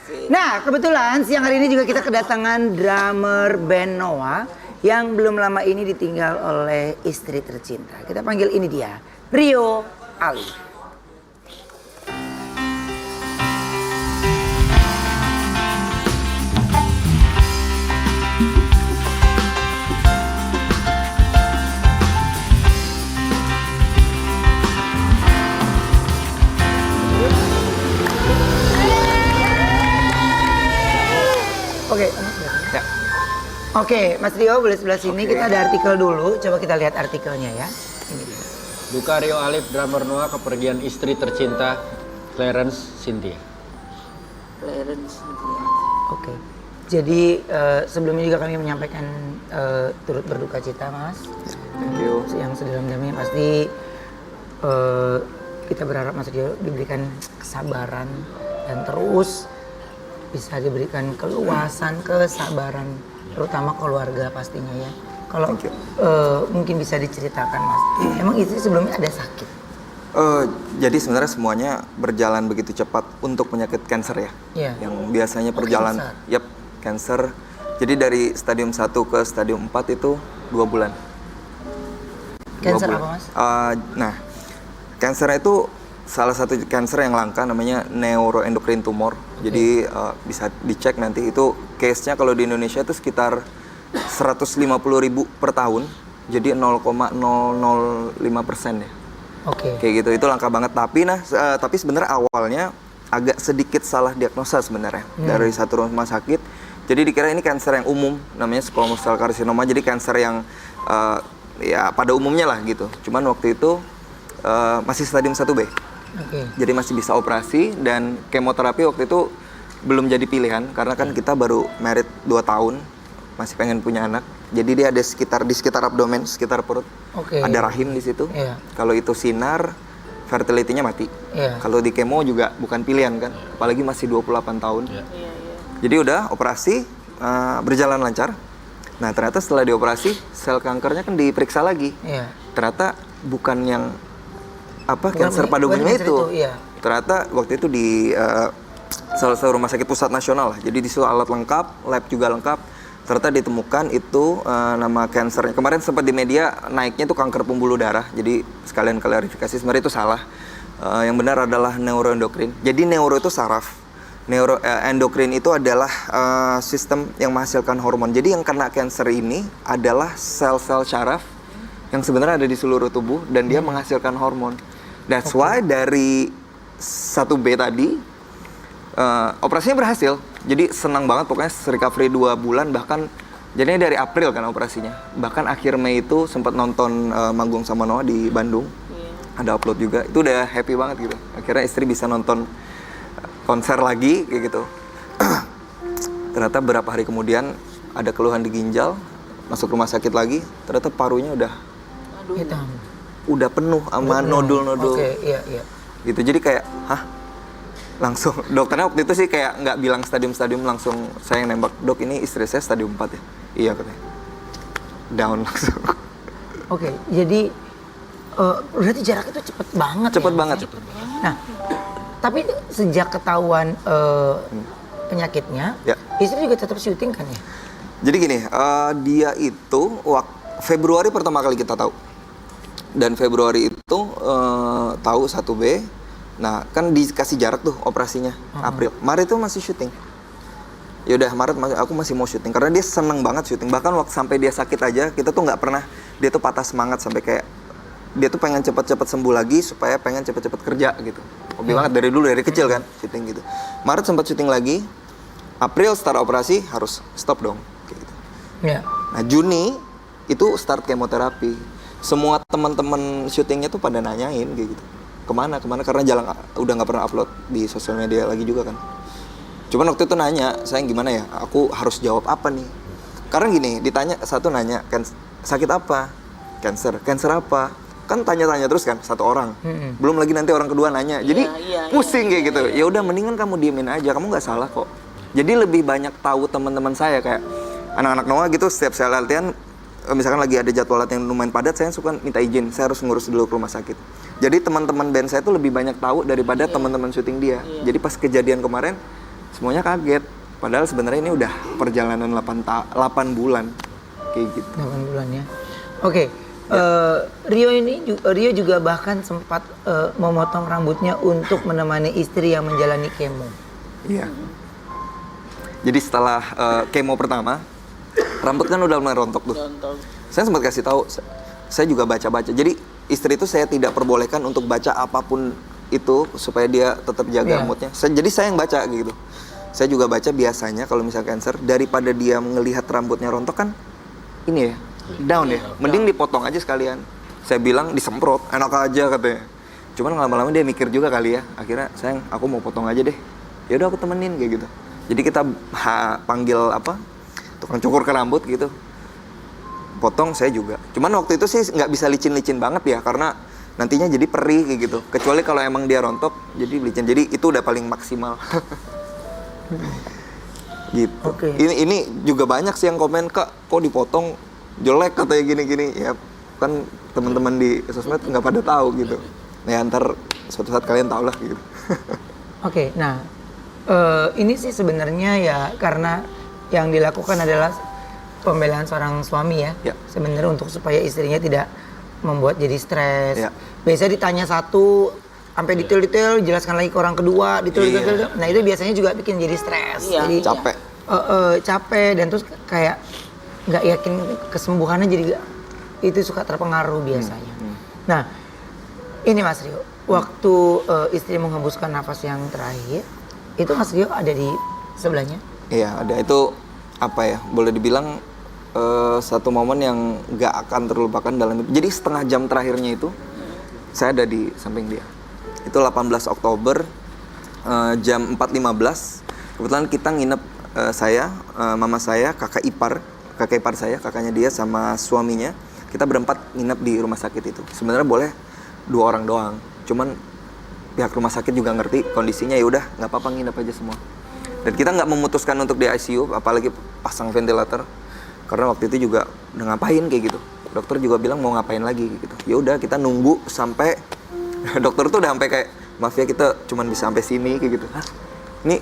Nah, kebetulan siang hari ini juga kita kedatangan drummer band Noah yang belum lama ini ditinggal oleh istri tercinta. Kita panggil ini dia, Rio Ali. Oke, ya. Oke, Mas Rio boleh sebelah sini. Kita ada artikel dulu. Coba kita lihat artikelnya ya. Ini dia. Duka Rio Alif, drummer Noah, kepergian istri tercinta Clarence Cynthia. Oke. Jadi sebelumnya juga kami menyampaikan turut berduka cita, Mas. Thank you. Yang sedalam-dalamnya pasti kita berharap Mas Rio diberikan kesabaran dan terus bisa diberikan keluasan, kesabaran, terutama keluarga pastinya ya. Kalau mungkin bisa diceritakan, Mas, emang istri sebelumnya ada sakit? Jadi sebenarnya semuanya berjalan begitu cepat untuk penyakit kanker ya. Iya. Yang biasanya perjalanan, kanker. Jadi dari stadium 1 ke stadium 4 itu 2 bulan. Kanker apa, Mas? Nah, kanker itu salah satu kanker yang langka namanya neuroendocrine tumor. Jadi bisa dicek nanti itu case-nya kalau di Indonesia itu sekitar 150.000 per tahun. Jadi 0,005% ya. Oke. Kayak gitu, itu langka banget. Tapi sebenarnya awalnya agak sedikit salah diagnosa sebenarnya dari satu rumah sakit. Jadi dikira ini kanker yang umum, namanya squamous cell carcinoma. Jadi kanker yang ya pada umumnya lah gitu. Cuman waktu itu masih stadium 1B. Jadi masih bisa operasi dan kemoterapi waktu itu belum jadi pilihan karena kan kita baru married 2 tahun, masih pengen punya anak. Jadi dia ada di sekitar abdomen, sekitar perut. Ada rahim di situ. Kalau itu sinar, fertility-nya mati. Kalau di kemo juga bukan pilihan kan, apalagi masih 28 tahun. Jadi udah operasi, berjalan lancar. Nah ternyata setelah dioperasi, sel kankernya kan diperiksa lagi. Ternyata bukan yang kanker pada umumnya itu. Ternyata waktu itu di salah satu rumah sakit pusat nasional lah. Jadi disuruh alat lengkap, lab juga lengkap. Ternyata ditemukan itu nama kansernya. Kemarin sempat di media naiknya itu kanker pembuluh darah. Jadi sekalian klarifikasi sebenarnya itu salah. Yang benar adalah neuroendokrine. Jadi neuro itu saraf. Neuroendokrine itu adalah sistem yang menghasilkan hormon. Jadi yang kena kanker ini adalah sel-sel saraf yang sebenarnya ada di seluruh tubuh dan dia menghasilkan hormon. That's why dari 1B tadi operasinya berhasil. Jadi senang banget pokoknya recovery 2 bulan bahkan jadinya dari April kan operasinya. Bahkan akhir Mei itu sempat nonton manggung sama Noah di Bandung. Ada upload juga. Itu udah happy banget gitu. Akhirnya istri bisa nonton konser lagi kayak gitu. Ternyata beberapa hari kemudian ada keluhan di ginjal, masuk rumah sakit lagi, ternyata parunya udah penuh sama nodul-nodul. Gitu. Jadi kayak, langsung dokternya waktu itu sih kayak nggak bilang stadium-stadium, langsung saya yang nembak, dok ini istri saya stadium 4 ya? Iya katanya. Down langsung. Jadi berarti jarak itu cepet banget. Cepet banget. Nah, tapi sejak ketahuan penyakitnya, istri juga tetap syuting kan ya? Jadi gini, dia itu Februari pertama kali kita tahu. Dan Februari itu tahu 1B. Nah, kan dikasih jarak tuh operasinya April. Maret itu masih syuting. Ya udah Maret aku masih mau syuting karena dia seneng banget syuting. Bahkan waktu sampai dia sakit aja, kita tuh nggak pernah dia tuh patah semangat sampai kayak dia tuh pengen cepet-cepet sembuh lagi supaya pengen cepet-cepet kerja gitu. Hobi banget dari kecil kan syuting gitu. Maret sempat syuting lagi. April start operasi harus stop dong kayak gitu. Nah, Juni itu start kemoterapi. Semua teman-teman syutingnya tuh pada nanyain kayak gitu. Kemana karena udah nggak pernah upload di sosial media lagi juga kan. Cuman waktu itu nanya, sayang gimana ya? Aku harus jawab apa nih? Karena gini, ditanya satu nanya, sakit apa? Cancer apa? Kan tanya-tanya terus kan satu orang. Belum lagi nanti orang kedua nanya. Jadi pusing kayak gitu. Ya udah mendingan kamu diemin aja, kamu nggak salah kok. Jadi lebih banyak tahu teman-teman saya kayak anak-anak Noah gitu, setiap saya latihan misalkan lagi ada jadwal latihan yang lumayan padat, saya suka minta izin, saya harus ngurus dulu ke rumah sakit. Jadi teman-teman band saya tuh lebih banyak tahu daripada teman-teman syuting dia. Jadi pas kejadian kemarin, semuanya kaget. Padahal sebenarnya ini udah perjalanan 8 bulan kayak gitu. 8 bulan ya. Oke. Rio juga bahkan sempat memotong rambutnya untuk menemani istri yang menjalani kemo. Iya. Jadi setelah kemo pertama, rambut kan udah mulai rontok tuh. Saya sempat kasih tahu, saya juga baca-baca. Jadi istri itu saya tidak perbolehkan untuk baca apapun itu supaya dia tetap jaga rambutnya. Jadi saya yang baca gitu. Saya juga baca biasanya kalau misal cancer, daripada dia melihat rambutnya rontok kan ini ya, down ya. Mending dipotong aja sekalian. Saya bilang disemprot, enak aja katanya. Cuman lama-lama dia mikir juga kali ya. Akhirnya sayang, aku mau potong aja deh. Ya udah aku temenin kayak gitu. Jadi kita panggil tukang cukur ke rambut gitu. Potong saya juga. Cuman waktu itu sih nggak bisa licin-licin banget ya, karena nantinya jadi perih kayak gitu. Kecuali kalau emang dia rontok, jadi licin. Jadi itu udah paling maksimal. Gitu. Oke. Ini juga banyak sih yang komen, Kak, kok dipotong jelek katanya gini-gini. Ya kan teman-teman di sosmed nggak pada tahu gitu. Ya ntar suatu saat kalian tahu lah gitu. Oke, nah ini sih sebenarnya ya karena yang dilakukan adalah pembelaan seorang suami ya. Sebenarnya untuk supaya istrinya tidak membuat jadi stres. Biasanya ditanya satu sampai detail-detail, jelaskan lagi ke orang kedua, detail-detail. Nah itu biasanya juga bikin jadi stres. Jadi capek. Capek dan terus kayak nggak yakin kesembuhannya, jadi itu suka terpengaruh biasanya. Nah ini Mas Rio, waktu istri menghembuskan nafas yang terakhir, itu Mas Rio ada di sebelahnya? Iya ada. Itu apa ya, boleh dibilang satu momen yang nggak akan terlupakan dalam hidup. Jadi setengah jam terakhirnya itu saya ada di samping dia. Itu 18 Oktober jam 4.15. Kebetulan kita nginep, saya, mama saya, kakak ipar saya, kakaknya dia sama suaminya. Kita berempat nginep di rumah sakit itu. Sebenarnya boleh 2 orang doang. Cuman pihak rumah sakit juga ngerti kondisinya, ya udah nggak apa-apa nginep aja semua. Dan kita nggak memutuskan untuk di ICU, apalagi pasang ventilator. Karena waktu itu juga udah ngapain kayak gitu. Dokter juga bilang mau ngapain lagi gitu. Ya udah kita nunggu sampai dokter tuh udah sampai kayak, maaf ya kita cuman bisa sampai sini kayak gitu. Hah? Ini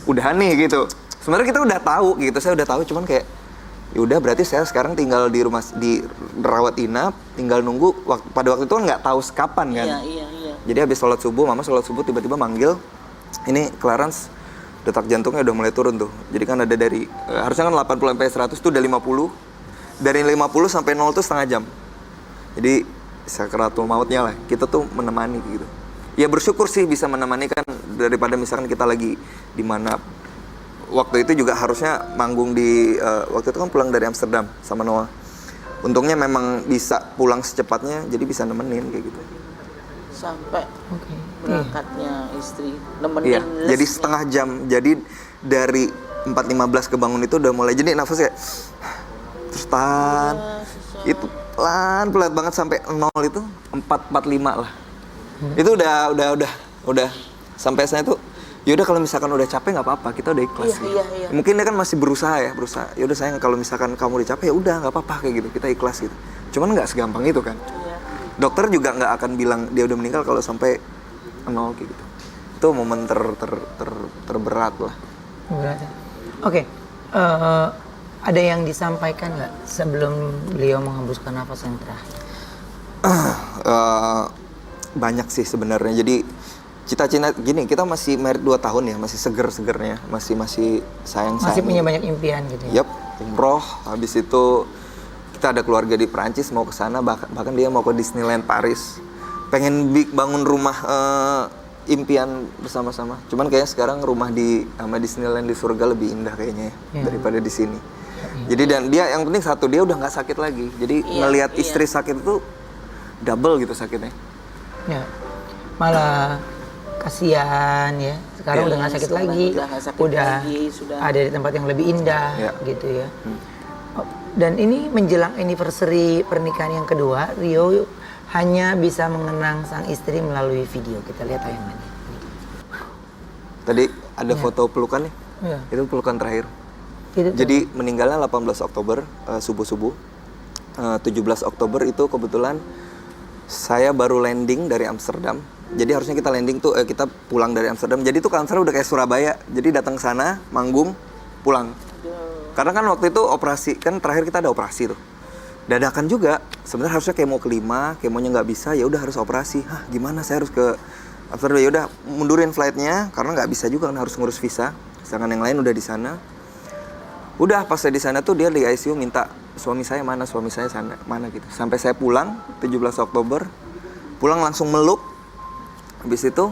udah nih gitu. Sebenarnya kita udah tahu gitu, saya udah tahu, cuman kayak ya udah berarti saya sekarang tinggal di rumah, di rawat inap, tinggal nunggu. Pada waktu itu kan nggak tahu kapan kan. Iya. Jadi habis sholat subuh, mama sholat subuh tiba-tiba manggil, ini Clarence detak jantungnya udah mulai turun tuh. Jadi kan ada dari harusnya kan 80 sampai 100 tuh udah 50. Dari 50 sampai 0 tuh setengah jam. Jadi sakaratul mautnya lah. Kita tuh menemani gitu. Ya bersyukur sih bisa menemani kan, daripada misalkan kita lagi di mana. Waktu itu juga harusnya manggung di waktu itu kan pulang dari Amsterdam sama Noah. Untungnya memang bisa pulang secepatnya, jadi bisa nemenin kayak gitu. Sampai berangkatnya istri nemenin. Iya, jadi setengah jam. Jadi dari 4.15 kebangun itu udah mulai, jadi nafas kayak terus tahan. Itu pelan banget sampai 0 itu 4.45 lah. Itu udah sampai saya tuh ya udah kalau misalkan udah capek nggak apa-apa, kita udah ikhlas. Iya. Mungkin dia kan masih berusaha. Ya udah sayang, kalau misalkan kamu udah capek ya udah nggak apa-apa kayak gitu, kita ikhlas gitu. Cuman nggak segampang itu kan. Dokter juga nggak akan bilang dia udah meninggal kalau sampai 0 kayak gitu. Itu momen terberat lah. Berat ya. Oke, ada yang disampaikan nggak sebelum beliau menghembuskan nafas yang terakhir? Banyak sih sebenarnya. Jadi cita-cita gini, kita masih married 2 tahun ya, masih seger-segernya, masih sayang-sayang. Masih punya banyak impian gitu ya? Yap, umroh, habis itu kita ada keluarga di Perancis mau ke sana, bahkan dia mau ke Disneyland Paris. Pengen bangun rumah impian bersama-sama. Cuman kayaknya sekarang rumah sama Disneyland di surga lebih indah kayaknya ya, daripada di sini. Jadi dan dia yang penting satu, dia udah nggak sakit lagi. Jadi ngelihat istri sakit itu double gitu sakitnya. Ya, malah kasihan ya. Sekarang udah nggak sakit lagi, udah ada di tempat yang lebih indah gitu ya. Dan ini menjelang anniversary pernikahan yang kedua, Rio hanya bisa mengenang sang istri melalui video. Kita lihat tayangannya. Tadi ada foto pelukan nih. Itu pelukan terakhir. Jadi meninggalnya 18 Oktober subuh-subuh. 17 Oktober itu kebetulan saya baru landing dari Amsterdam. Jadi harusnya kita landing tuh kita pulang dari Amsterdam. Jadi tuh Amsterdam udah kayak Surabaya. Jadi datang ke sana, manggung, pulang. Karena kan waktu itu operasi, kan terakhir kita ada operasi tuh. Dadakan juga. Sebenarnya harusnya kemo kelima, kemonya nggak bisa, ya udah harus operasi. Hah, gimana saya harus ke Amsterdam? Ya udah mundurin flightnya karena nggak bisa juga kan harus ngurus visa. Sedangkan yang lain udah di sana. Udah pas saya di sana tuh dia di ICU minta suami saya sana mana gitu. Sampai saya pulang 17 Oktober, pulang langsung meluk. Habis itu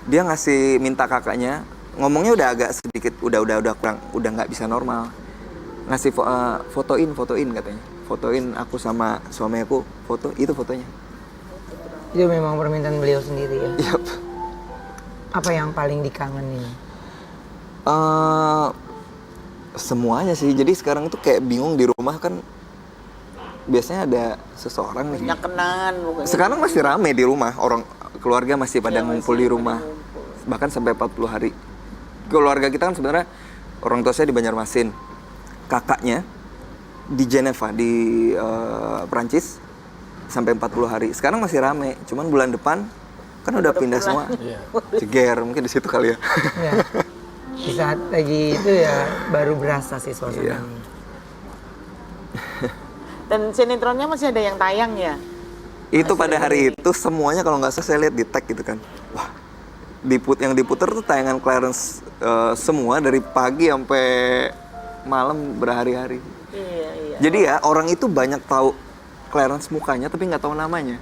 dia ngasih minta kakaknya, ngomongnya udah agak sedikit udah kurang, udah nggak bisa normal. Ngasih fotoin katanya. Fotoin aku sama suami aku, foto itu fotonya. Itu memang permintaan beliau sendiri ya. Yap. Apa yang paling dikangenin? Semuanya sih. Jadi sekarang tuh kayak bingung di rumah kan biasanya ada seseorang nih. Banyak kenangan pokoknya. Sekarang masih rame di rumah, orang keluarga masih pada ngumpul di rumah. Bahkan sampai 40 hari. Keluarga kita kan sebenarnya orang tua saya di Banjarmasin. Kakaknya di Geneva di Prancis sampai 40 hari. Sekarang masih rame, cuman bulan depan kan udah pindah semua. Ceger, mungkin di situ kali ya. Ya. Di saat lagi itu ya baru berasa sih suasananya. Iya. Dan sinetronnya masih ada yang tayang ya? Itu pada hari itu semuanya kalau nggak salah saya lihat di tag gitu kan. Wah, yang diputer tuh tayangan Clarence semua dari pagi sampai malam berhari-hari. Iya. Jadi ya orang itu banyak tahu Clarence mukanya tapi nggak tahu namanya.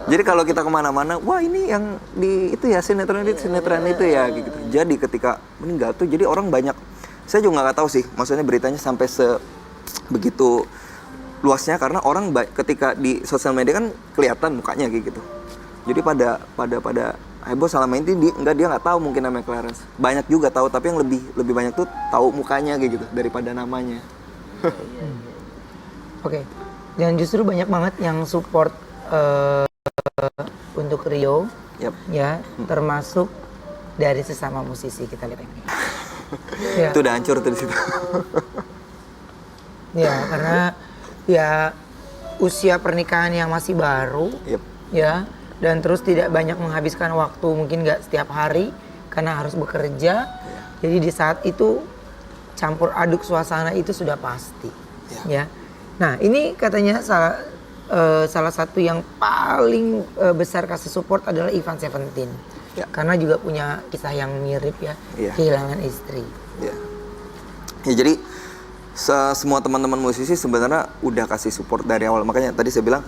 Jadi kalau kita kemana-mana, wah ini yang di itu ya sinetron itu ya gitu. Jadi ketika meninggal tuh jadi orang banyak. Saya juga nggak tahu sih, maksudnya beritanya sampai begitu luasnya karena orang ketika di sosial media kan kelihatan mukanya kayak gitu. Jadi pada heboh selama ini dia nggak tahu mungkin namanya Clarence. Banyak juga tahu tapi yang lebih banyak tuh tahu mukanya kayak gitu daripada namanya. Oke. Dan justru banyak banget yang support untuk Rio. Yap. Ya, termasuk dari sesama musisi kita lihat ini. Ya. Itu udah hancur tuh di situ. Ya, karena ya usia pernikahan yang masih baru. Yep. Ya, dan terus tidak banyak menghabiskan waktu, mungkin nggak setiap hari karena harus bekerja. Jadi di saat itu campur aduk suasana itu sudah pasti. Ya. Nah, ini katanya salah satu yang paling besar kasih support adalah Ivan Seventeen. Ya. Karena juga punya kisah yang mirip ya, kehilangan istri. Ya. Ya jadi semua teman-teman musisi sebenarnya udah kasih support dari awal. Makanya tadi saya bilang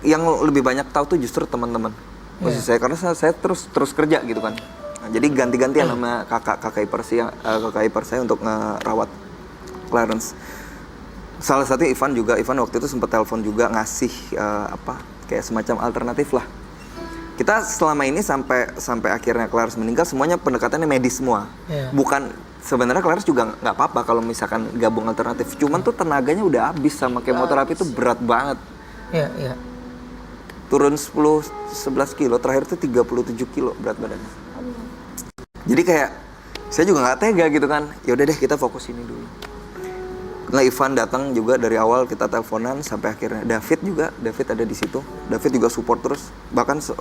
yang lebih banyak tahu tuh justru teman-teman musisi saya karena saya terus kerja gitu kan. Nah, jadi ganti-gantian sama kakak ipar saya untuk ngerawat Clarence. Salah satu Ivan waktu itu sempat telepon juga ngasih kayak semacam alternatif lah. Kita selama ini sampai akhirnya Clarence meninggal semuanya pendekatannya medis semua. Bukan sebenarnya Clarence juga nggak apa-apa kalau misalkan gabung alternatif. Cuman tuh tenaganya udah habis sama kemoterapi itu berat banget. Iya. Turun 10-11 kilo, terakhir tuh 37 kilo berat badannya. Jadi kayak saya juga nggak tega gitu kan. Ya udah deh kita fokus ini dulu. Nah, Ivan datang juga dari awal kita teleponan sampai akhirnya David ada di situ. David juga support terus. Bahkan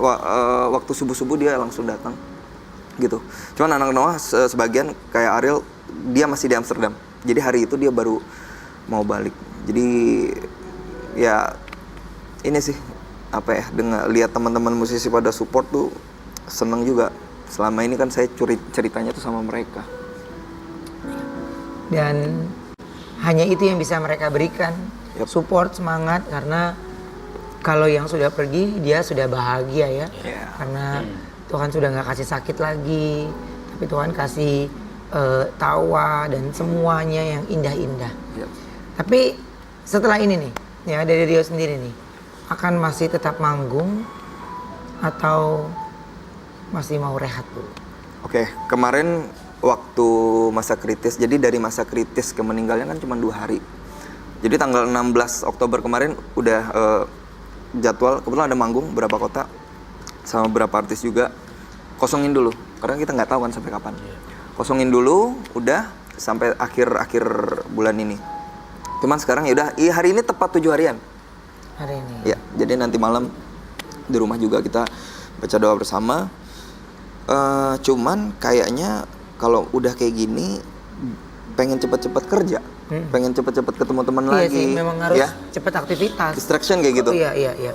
waktu subuh-subuh dia langsung datang. Gitu. Cuman anak Noah sebagian kayak Ariel dia masih di Amsterdam. Jadi hari itu dia baru mau balik. Jadi ya ini sih dengan lihat teman-teman musisi pada support tuh seneng juga. Selama ini kan saya ceritanya tuh sama mereka. Dan hanya itu yang bisa mereka berikan, support, semangat, karena kalau yang sudah pergi dia sudah bahagia ya, karena Tuhan sudah nggak kasih sakit lagi, tapi Tuhan kasih tawa dan semuanya yang indah-indah. Tapi setelah ini nih, ya dari Rio sendiri nih, akan masih tetap manggung atau masih mau rehat dulu? Oke, kemarin waktu masa kritis, jadi dari masa kritis ke meninggalnya kan cuma 2 hari. Jadi tanggal 16 Oktober kemarin udah jadwal, kebetulan ada manggung beberapa kota sama beberapa artis juga. Kosongin dulu, karena kita nggak tahu kan sampai kapan. Kosongin dulu, udah sampai akhir bulan ini. Cuman sekarang ya udah, hari ini tepat 7 harian. Hari ini? Ya, jadi nanti malam di rumah juga kita baca doa bersama. Cuman kayaknya kalau udah kayak gini pengen cepet-cepet kerja, pengen cepet-cepet ketemu teman Iya lagi. sih, memang harus ya. cepet aktivitas. Distraction kayak gitu. Oh, iya.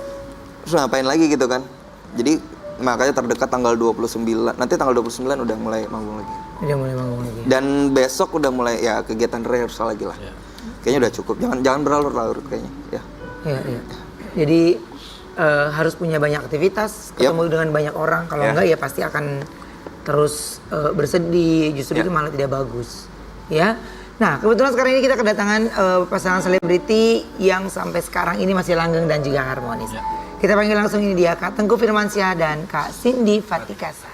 Terus ngapain lagi gitu kan. Jadi makanya terdekat tanggal 29. Nanti tanggal 29 udah mulai manggung lagi. Udah mulai manggung lagi. Dan besok udah mulai ya kegiatan rehearsal lagi lah. Kayaknya udah cukup. Jangan berlarut-larut kayaknya. Ya. Iya. Jadi harus punya banyak aktivitas, ketemu dengan banyak orang. Kalau enggak ya pasti akan terus bersedih. Justru itu malah tidak bagus. Ya. Nah, kebetulan sekarang ini kita kedatangan pasangan selebriti yang sampai sekarang ini masih langgeng dan juga harmonis. Kita panggil langsung ini dia Kak Tengku Firmansyah dan Kak Cindy Fatikasari.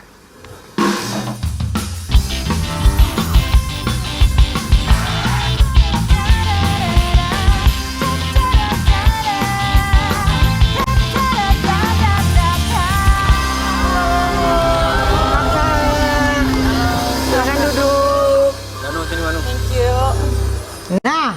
Silahkan duduk. Manu, sini Manu. Nah,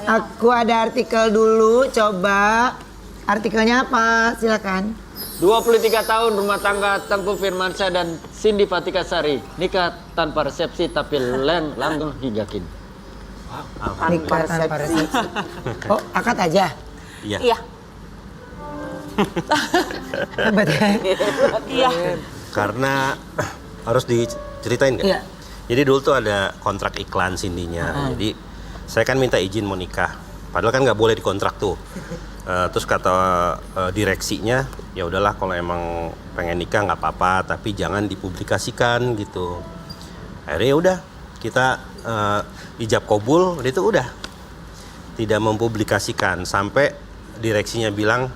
aku ada artikel dulu, coba. Artikelnya apa? Silakan. 23 tahun rumah tangga Tengku Firmansyah dan Cindy Fatikasari. Nikah tanpa resepsi tapi langgeng hingga kini. Nikah tanpa resepsi. Oh, akad aja? Iya. Hebat ya? Iya. Karena harus diceritain kan? Iya. Jadi dulu tuh ada kontrak iklan Cindy-nya. Jadi saya kan minta izin mau nikah. Padahal kan nggak boleh dikontrak tuh. Terus kata direksinya, ya udahlah kalau emang pengen nikah nggak apa-apa, tapi jangan dipublikasikan gitu. Akhirnya ya udah kita ijab kabul, itu udah tidak mempublikasikan sampai direksinya bilang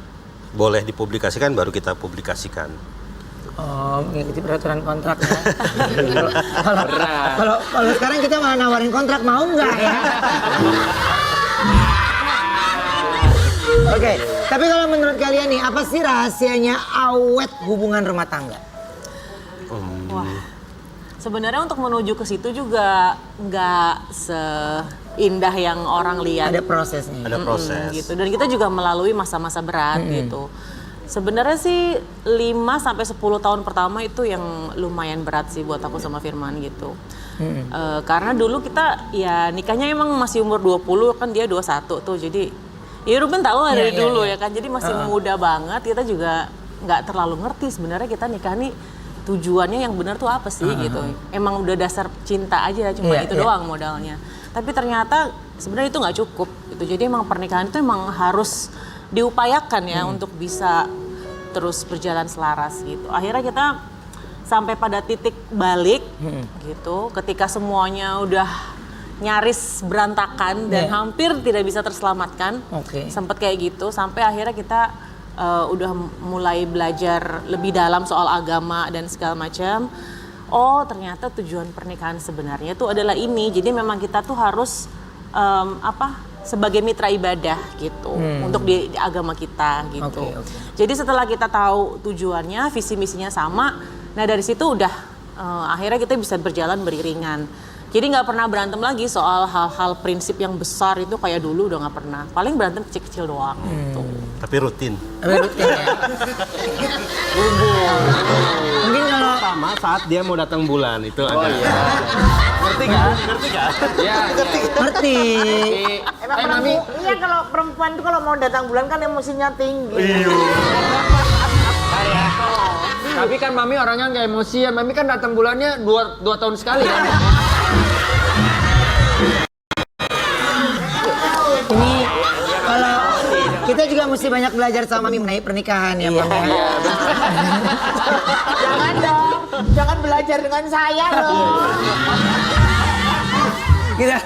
boleh dipublikasikan baru kita publikasikan. Oh, mengikuti peraturan kontrak ya. Kalau sekarang kita malah nawarin kontrak, mau nggak ya? Oke, tapi kalau menurut kalian nih, apa sih rahasianya awet hubungan rumah tangga? Wah, sebenarnya untuk menuju ke situ juga nggak seindah yang orang lihat. Ada prosesnya. Ada proses. Gitu. Dan kita juga melalui masa-masa berat gitu. Sebenarnya sih 5-10 tahun pertama itu yang lumayan berat sih buat aku sama Firman gitu. Karena dulu kita ya nikahnya emang masih umur 20, kan dia 21 tuh, jadi ya Ruben tahu lah dari dulu ya kan, jadi masih muda banget. Kita juga nggak terlalu ngerti sebenarnya kita nikah nih tujuannya yang benar tuh apa sih gitu. Emang udah dasar cinta aja, cuma itu doang modalnya. Tapi ternyata sebenarnya itu nggak cukup gitu. Jadi emang pernikahan itu emang harus diupayakan ya untuk bisa terus berjalan selaras gitu. Akhirnya kita sampai pada titik balik gitu, ketika semuanya udah nyaris berantakan dan hampir tidak bisa terselamatkan. Sempat kayak gitu sampai akhirnya kita udah mulai belajar lebih dalam soal agama dan segala macam. Oh, ternyata tujuan pernikahan sebenarnya tuh adalah ini. Jadi memang kita tuh harus sebagai mitra ibadah gitu untuk di agama kita gitu. Jadi setelah kita tahu tujuannya, visi misinya sama, nah dari situ udah akhirnya kita bisa berjalan beriringan. Jadi nggak pernah berantem lagi soal hal-hal prinsip yang besar itu kayak dulu, udah nggak pernah. Paling berantem kecil-kecil doang gitu. Tapi rutin. Rutin ya. Mungkin kalau Sama saat dia mau datang bulan itu ada. Ngerti kan? Iya. ngerti. Emang perempuan, iya kalau perempuan tuh kalau mau datang bulan kan emosinya tinggi. Tapi kan Mami orangnya nggak emosian. Mami kan datang bulannya 2 tahun sekali kan. Ini kalau kita juga mesti banyak belajar sama Mami mengenai pernikahan ya, Mam. Jangan dong, jangan belajar dengan saya dong. Kita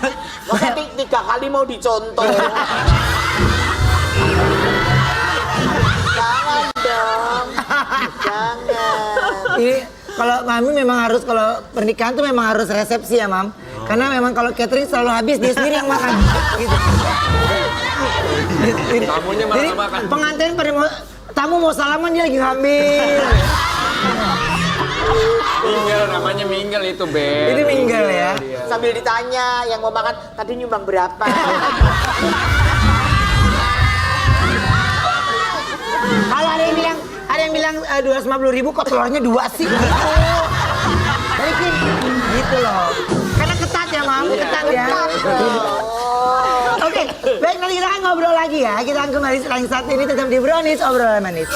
Masa 3 kali mau dicontoh. Jangan dong, jangan. ini kalau Mami memang harus, kalau pernikahan tuh memang harus resepsi ya, Mam. Karena memang kalau catering selalu habis, dia sendiri yang makan. Gitu. Tamunya malah Jadi nggak makan. pengantin pada tamu mau salaman, dia lagi ngambil. Minggel, namanya minggel itu, Be. Ini minggel ya. Sambil ditanya yang mau makan, tadi nyumbang berapa? Kalau ada yang yang bilang 250.000 kok telurnya 2 sih? Balikin. Gitu loh. Karena ketat ya, Mam. Ketat ya. Oke, baik nanti kita akan ngobrol lagi ya. Kita akan kembali setelah yang satu ini tetap di Brownies Obrolan Manis.